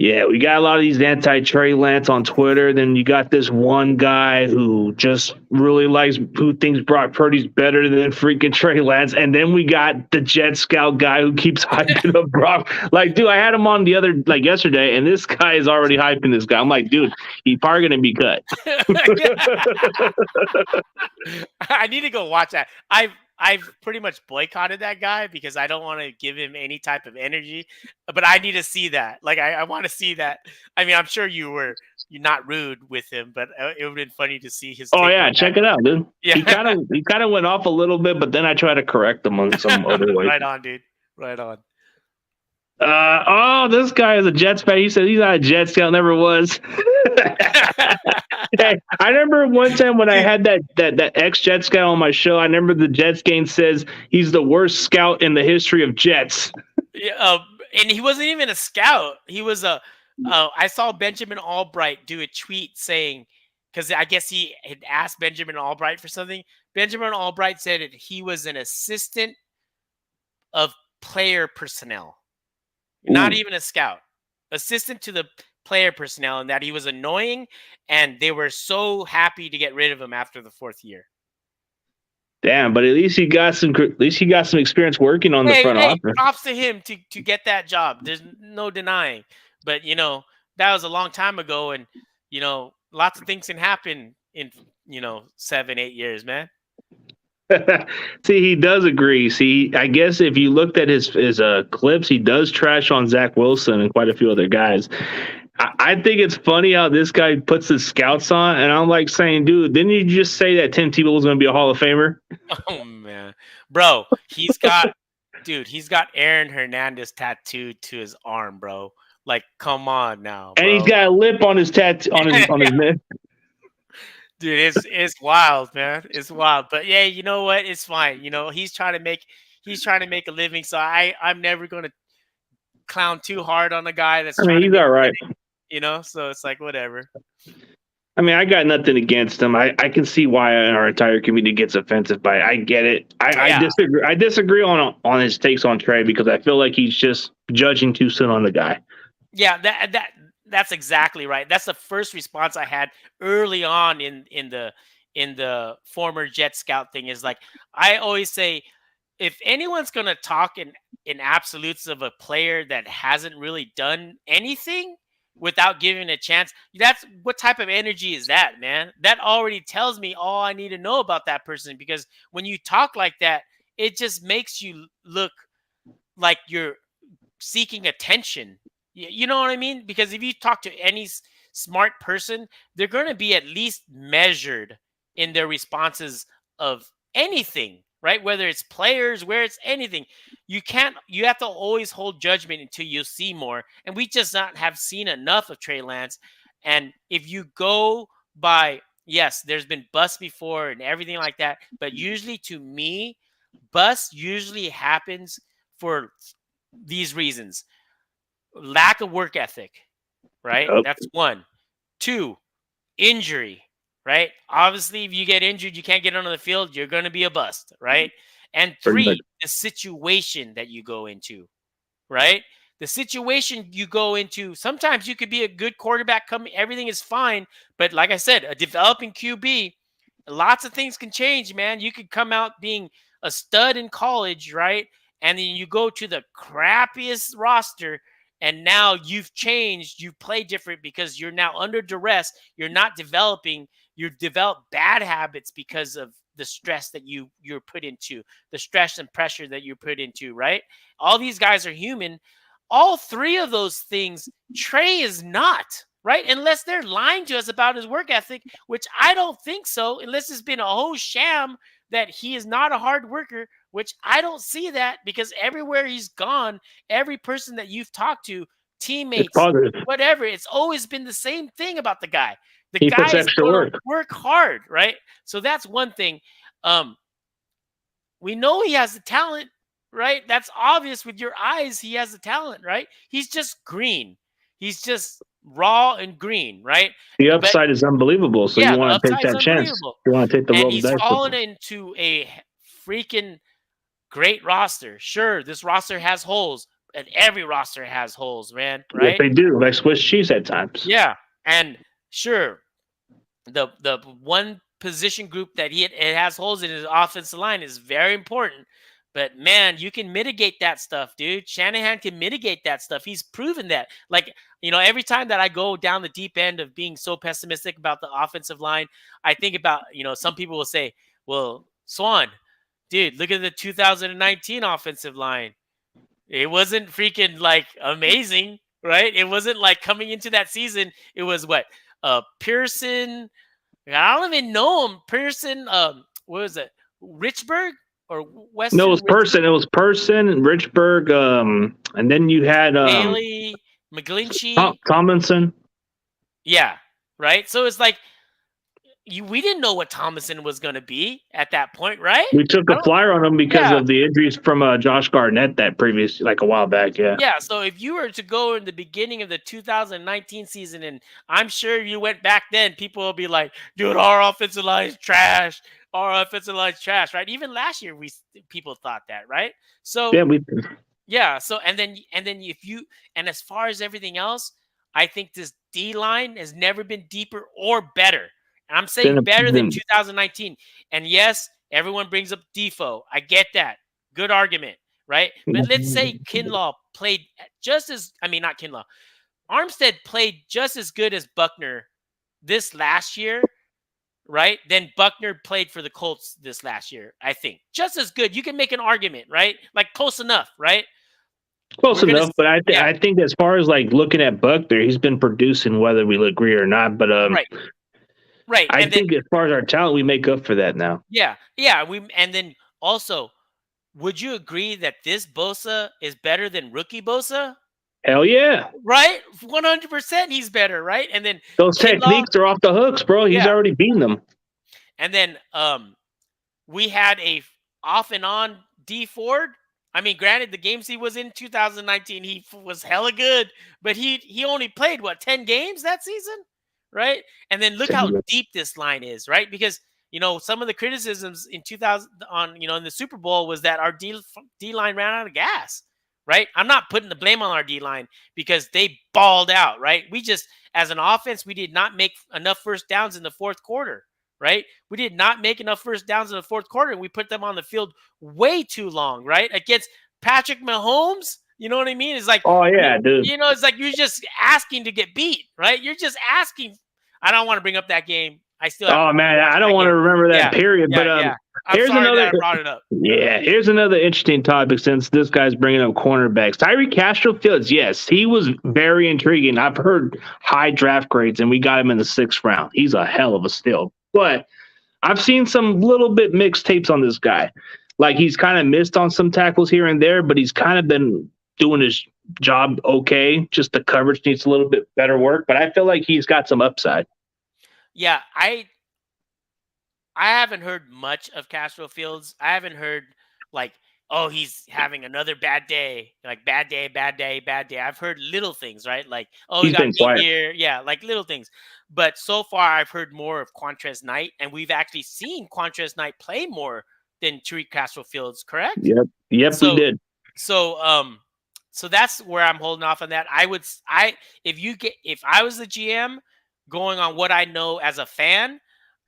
Yeah, we got a lot of these anti-Trey Lance on Twitter. Then you got this one guy who just really who thinks Brock Purdy's better than freaking Trey Lance. And then we got the Jet Scout guy who keeps hyping up Brock. Like, dude, I had him on yesterday, and this guy is already hyping this guy. I'm like, dude, he's probably going to be cut. I need to go watch that. I've pretty much boycotted that guy because I don't want to give him any type of energy, but I need to see that. Like, I want to see that. I mean, I'm sure you're not rude with him, but it would have been funny to see his. Oh yeah, check it out, dude. Yeah. He kind of went off a little bit, but then I try to correct him on some other way. Right on, dude. Right on. This guy is a Jets fan. He said he's not a Jets scout, never was. Hey, I remember one time when I had that ex-Jet scout on my show. I remember the Jets game says he's the worst scout in the history of Jets. Yeah, and he wasn't even a scout. He was I saw Benjamin Albright do a tweet saying, because I guess he had asked Benjamin Albright for something. Benjamin Albright said that he was an assistant of player personnel. Not even a scout, assistant to the player personnel, and that he was annoying, and they were so happy to get rid of him after the 4th year. Damn, but at least he got some experience working on the front office. Props to him to get that job. There's no denying. But that was a long time ago, and lots of things can happen in 7-8 years, man. See, he does agree. See, I guess if you looked at his clips, he does trash on Zach Wilson and quite a few other guys. I think it's funny how this guy puts his scouts on, and I'm like saying, dude, didn't you just say that Tim Tebow was going to be a Hall of Famer? Oh man, bro, he's got Aaron Hernandez tattooed to his arm, bro. Like, come on now, bro. And he's got a lip on his tattoo on his neck. Dude, it's wild, man. It's wild. But yeah, you know what? It's fine. He's trying to make a living. So I'm never gonna clown too hard on a guy that's he's all right. So it's like whatever. I mean, I got nothing against him. I can see why our entire community gets offensive by it. I get it. I disagree on his takes on Trey because I feel like he's just judging too soon on the guy. Yeah, that's exactly right. That's the first response I had early on in the former Jet Scout thing. Is like, I always say, if anyone's gonna talk in absolutes of a player that hasn't really done anything without giving a chance, that's what type of energy is that, man? That already tells me all I need to know about that person, because when you talk like that, it just makes you look like you're seeking attention. You know what I mean? Because if you talk to any smart person, they're going to be at least measured in their responses of anything, right? Whether it's players, where it's anything. You have to always hold judgment until you see more. And we just not have seen enough of Trey Lance. And if you go by, yes, there's been busts before and everything like that. But usually, to me, bust usually happens for these reasons. Lack of work ethic, right? Yep. That's 1. 2, injury, right? Obviously, if you get injured, you can't get onto the field, you're going to be a bust, right? And 3, the situation that you go into, right? The situation you go into, sometimes you could be a good quarterback, everything is fine, but like I said, a developing QB, lots of things can change, man. You could come out being a stud in college, right? And then you go to the crappiest roster, and now you've changed, you play different because you're now under duress. You're not developing. You've developed bad habits because of the stress that you're put into, the stress and pressure that you're put into, right? All these guys are human. All 3 of those things, Trey is not, right? Unless they're lying to us about his work ethic, which I don't think so, unless it's been a whole sham that he is not a hard worker, which I don't see that, because everywhere he's gone, every person that you've talked to, teammates, whatever, it's always been the same thing about the guy. The guy is going to work hard, right? So that's one thing. We know he has the talent, right? That's obvious with your eyes. He has the talent, right? He's just green. He's just raw and green, right? The upside is unbelievable. So you want to take that chance. You want to take the roll dice. And he's fallen into a freaking great roster. Sure, this roster has holes, and every roster has holes, man, right? Yes, they do. Like Swiss cheese at times. Yeah, and sure, the one position group that it has holes in his offensive line is very important. But man, you can mitigate that stuff, dude. Shanahan can mitigate that stuff. He's proven that. Like, every time that I go down the deep end of being so pessimistic about the offensive line, I think about, some people will say, well, Swan, dude, look at the 2019 offensive line. It wasn't freaking like amazing, right? It wasn't like coming into that season. It was what? Pearson. I don't even know him. Pearson. What was it? Richburg or Western? No, it was Person. It was Person and Richburg. And then you had Bailey, McGlinchey, Tomlinson. Yeah, right. So it's like we didn't know what Tomlinson was going to be at that point, right? We took a flyer on him because of the injuries from Josh Garnett a while back. Yeah. Yeah. So if you were to go in the beginning of the 2019 season, and I'm sure you went back then, people will be like, dude, our offensive line is trash. Our offensive line is trash, right? Even last year, people thought that, right? So So and then as far as everything else, I think this D line has never been deeper or better. And I'm saying better than 2019. And yes, everyone brings up Defoe. I get that. Good argument, right? But let's say Kinlaw played not Kinlaw. Armstead played just as good as Buckner this last year, right? Then Buckner played for the Colts this last year, I think. Just as good. You can make an argument, right? Like close enough, right? Close enough, but I think as far as like looking at Buckner, he's been producing whether we agree or not. But Right. I think as far as our talent, we make up for that now. Yeah. And then also, would you agree that this Bosa is better than rookie Bosa? Hell yeah. Right? 100% he's better, right? And then those techniques are off the hooks, bro. He's already beaten them. And then we had a off and on D Ford. I mean, granted, the games he was in 2019, he was hella good, but he only played 10 games that season? Right. And then look how deep this line is, right? Because, some of the criticisms in 2000 in the Super Bowl was that our D line ran out of gas, right? I'm not putting the blame on our D line because they balled out, right? We just, as an offense, we did not make enough first downs in the fourth quarter, right? We did not make enough first downs in the fourth quarter, and we put them on the field way too long, right? Against Patrick Mahomes. You know what I mean? It's like, oh yeah, dude. It's like you're just asking to get beat, right? You're just asking. I don't want to bring up that game. I don't want to remember that period. But here's another. I brought it up. Yeah, here's another interesting topic since this guy's bringing up cornerbacks. Tyree Castro-Fields, yes, he was very intriguing. I've heard high draft grades, and we got him in the 6th round. He's a hell of a steal. But I've seen some little bit mixed tapes on this guy. Like he's kind of missed on some tackles here and there, but he's kind of been doing his job okay. Just the coverage needs a little bit better work, but I feel like he's got some upside. Yeah, I haven't heard much of Castro-Fields. I haven't heard he's having another bad day. Like bad day. I've heard little things, right? Like, he got beat here. Yeah, like little things. But so far I've heard more of Quantrez Knight, and we've actually seen Quantrez Knight play more than Tariq Castro-Fields, correct? Yep, we did. So that's where I'm holding off on that. If I was the GM going on what I know as a fan,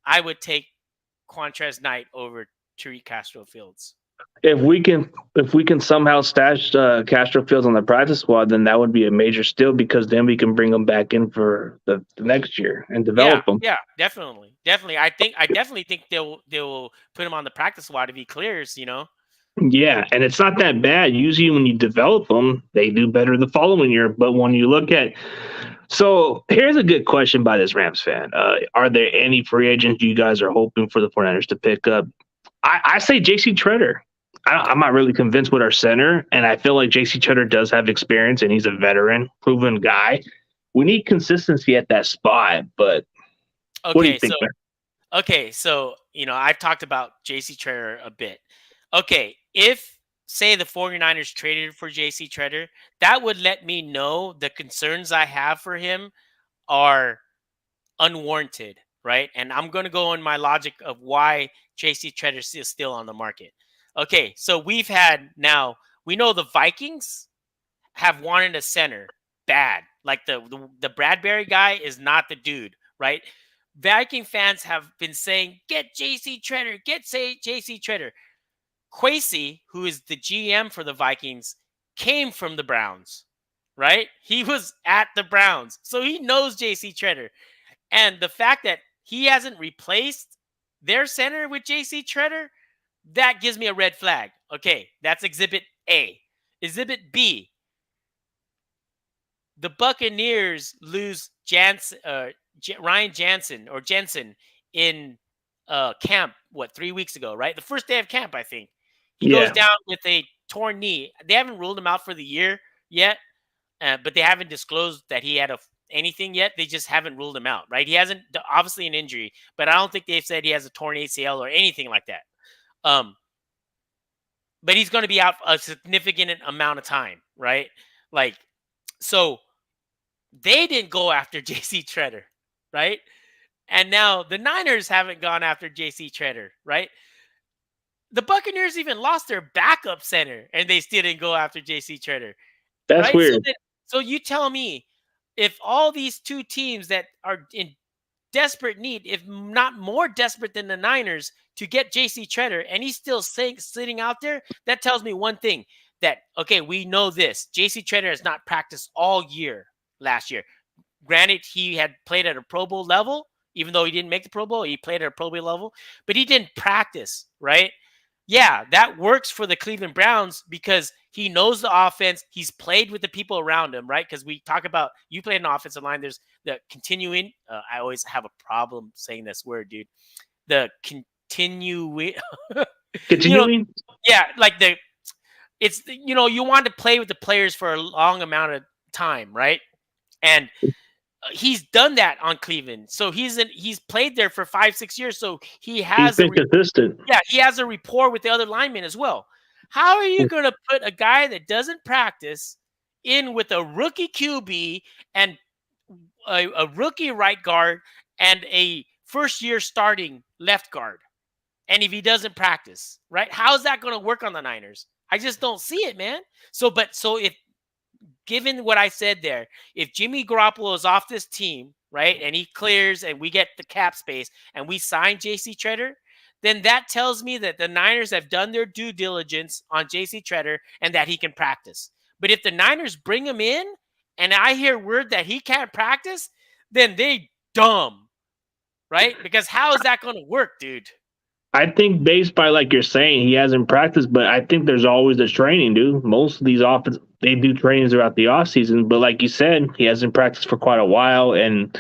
I would take Quantrez Knight over Tariq Castro-Fields. If we can somehow stash Castro-Fields on the practice squad, then that would be a major steal because then we can bring them back in for the next year and develop them. Yeah, definitely. I definitely think they'll put him on the practice squad if he clears. Yeah, and it's not that bad. Usually when you develop them, they do better the following year. But when you look at – so here's a good question by this Rams fan. Are there any free agents you guys are hoping for the 49ers to pick up? I say J.C. Tretter. I'm not really convinced with our center, and I feel like J.C. Tretter does have experience, and he's a veteran, proven guy. We need consistency at that spot, but What do you Okay, think, so man? I've talked about JC Treader a bit. Okay, if say the 49ers traded for JC Treader, that would let me know the concerns I have for him are unwarranted, right? And I'm going to go in my logic of why JC Treader is still on the market. Okay, so we know the Vikings have wanted a center bad. Like the Bradbury guy is not the dude, right? Viking fans have been saying, get JC Treader, JC Treader. Kwesi, who is the GM for the Vikings, came from the Browns, right? He was at the Browns. So he knows JC Treader. And the fact that he hasn't replaced their center with JC Treader, that gives me a red flag. Okay, that's exhibit A. Exhibit B, the Buccaneers lose Ryan Jensen in camp, 3 weeks ago, right? The first day of camp, I think. He goes Yeah. down with a torn knee. They haven't ruled him out for the year yet, but they haven't disclosed that he had anything yet. They just haven't ruled him out, right? He hasn't, obviously an injury, but I don't think they've said he has a torn ACL or anything like that. But he's going to be out a significant amount of time, right? Like, so they didn't go after JC Treader, right? And now the Niners haven't gone after JC Treader, right? The Buccaneers even lost their backup center and they still didn't go after JC Treader. That's right? weird. So you tell me, if all these two teams that are in desperate need, if not more desperate than the Niners to get JC Treader, and he's still sitting out there, that tells me one thing, that, okay, we know this. JC Treader has not practiced all year last year. Granted, he had played at a Pro Bowl level, even though he didn't make the Pro Bowl, he played at a Pro Bowl level, but he didn't practice, right? Yeah, that works for the Cleveland Browns because he knows the offense. He's played with the people around him, right? Because we talk about, you play an offensive line. There's the continuing. I always have a problem saying this word, dude. The continuing. Continuing? Yeah, like you want to play with the players for a long amount of time, right? And he's done that on Cleveland. So he's played there for 5-6 years. So he has consistent. Yeah, he has a rapport with the other linemen as well. How are you going to put a guy that doesn't practice in with a rookie QB and a rookie right guard and a first-year starting left guard? And if he doesn't practice, right? How's that going to work on the Niners? I just don't see it, man. So if, given what I said there, if Jimmy Garoppolo is off this team, right, and he clears and we get the cap space and we sign JC Treader, then that tells me that the Niners have done their due diligence on JC Treader and that he can practice. But if the Niners bring him in and I hear word that he can't practice, then they dumb, right? Because how is that going to work, dude? I think based by, like you're saying, he hasn't practiced, but I think there's always the training, dude. Most of these they do trainings throughout the off season, but like you said, he hasn't practiced for quite a while. And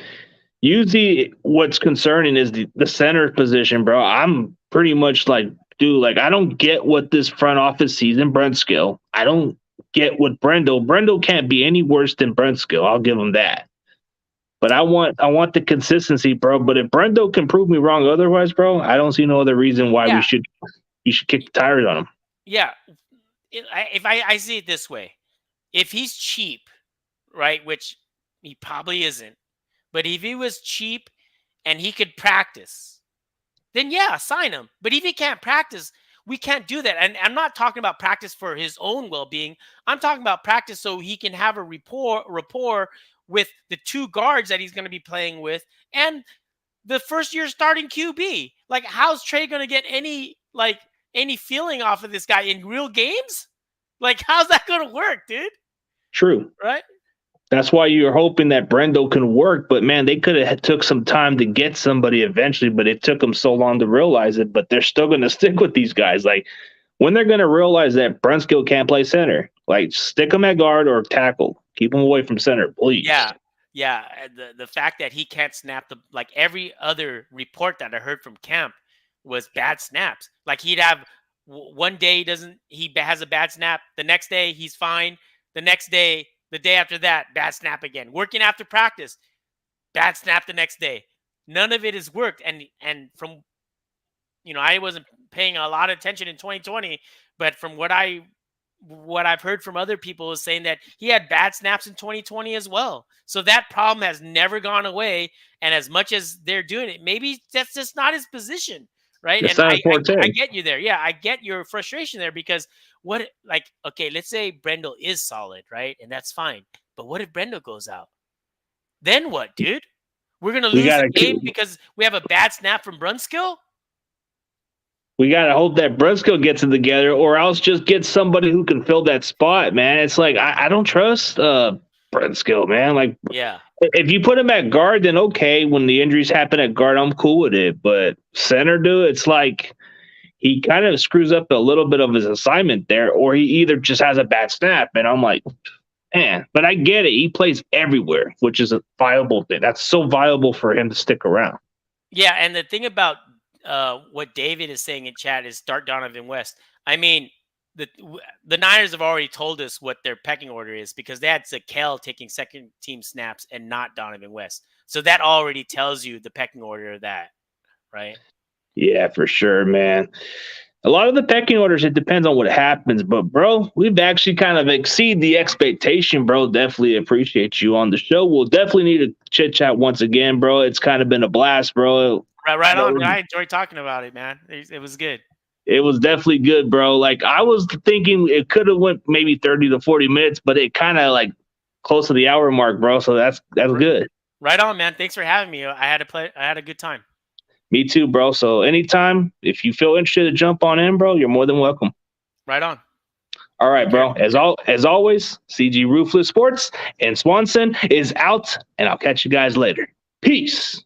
usually what's concerning is the center position, bro. I'm pretty much like, dude, like I don't get what this front office sees in Brentskill. I don't get what Brendel. Brendel can't be any worse than Brentskill. I'll give him that. But I want the consistency, bro. But if Brendo can prove me wrong otherwise, bro, I don't see no other reason why you should kick the tires on him. Yeah. If I see it this way, if he's cheap, right, which he probably isn't, but if he was cheap and he could practice, then yeah, sign him. But if he can't practice, we can't do that. And I'm not talking about practice for his own well-being. I'm talking about practice so he can have a rapport with the two guards that he's going to be playing with and the first-year starting QB. Like, how's Trey going to get any feeling off of this guy in real games? Like, how's that going to work, dude? True. Right? That's why you're hoping that Brendo can work. But, man, they could have took some time to get somebody eventually, but it took them so long to realize it. But they're still going to stick with these guys. Like, when they're going to realize that Brentskill can't play center, like, stick him at guard or tackle. Keep him away from center, please. Yeah. The fact that he can't snap like every other report that I heard from camp was bad snaps. Like he'd have one day he has a bad snap. The next day he's fine. The next day, the day after that, bad snap again. Working after practice, bad snap the next day. none of it has worked. And from, I wasn't paying a lot of attention in 2020, but from what I've heard from other people is saying that he had bad snaps in 2020 as well. So that problem has never gone away. And as much as they're doing it, maybe that's just not his position, right? It's And I I get you there. Yeah, I get your frustration there because okay, let's say Brendel is solid, right? And that's fine. But what if Brendel goes out? Then what, dude? We're going to lose the game because we have a bad snap from Brunskill? We got to hope that Brunskill gets it together, or else just get somebody who can fill that spot, man. It's like, I don't trust Brunskill, man. Like, yeah, if you put him at guard, then okay. When the injuries happen at guard, I'm cool with it. But center, dude, it's like he kind of screws up a little bit of his assignment there, or he either just has a bad snap. And I'm like, man, but I get it. He plays everywhere, which is a viable thing. That's so viable for him to stick around. Yeah, and the thing about what David is saying in chat is start Donovan West. I mean, the Niners have already told us what their pecking order is because they had Zakel taking second team snaps and not Donovan West. So that already tells you the pecking order of that, right? Yeah, for sure, man. A lot of the pecking orders, it depends on what happens. But, bro, we've actually kind of exceeded the expectation, bro. Definitely appreciate you on the show. We'll definitely need to chit-chat once again, bro. It's kind of been a blast, bro. Right on, man. I enjoyed talking about it, man. It was good. It was definitely good, bro. Like, I was thinking it could have went maybe 30 to 40 minutes, but it kind of, like, close to the hour mark, bro. So that's good. Right on, man. Thanks for having me. I had a good time. Me too, bro. So anytime, if you feel interested to jump on in, bro, you're more than welcome. Right on. All right, bro. As always, CG Ruthless Sports and Swanson is out, and I'll catch you guys later. Peace.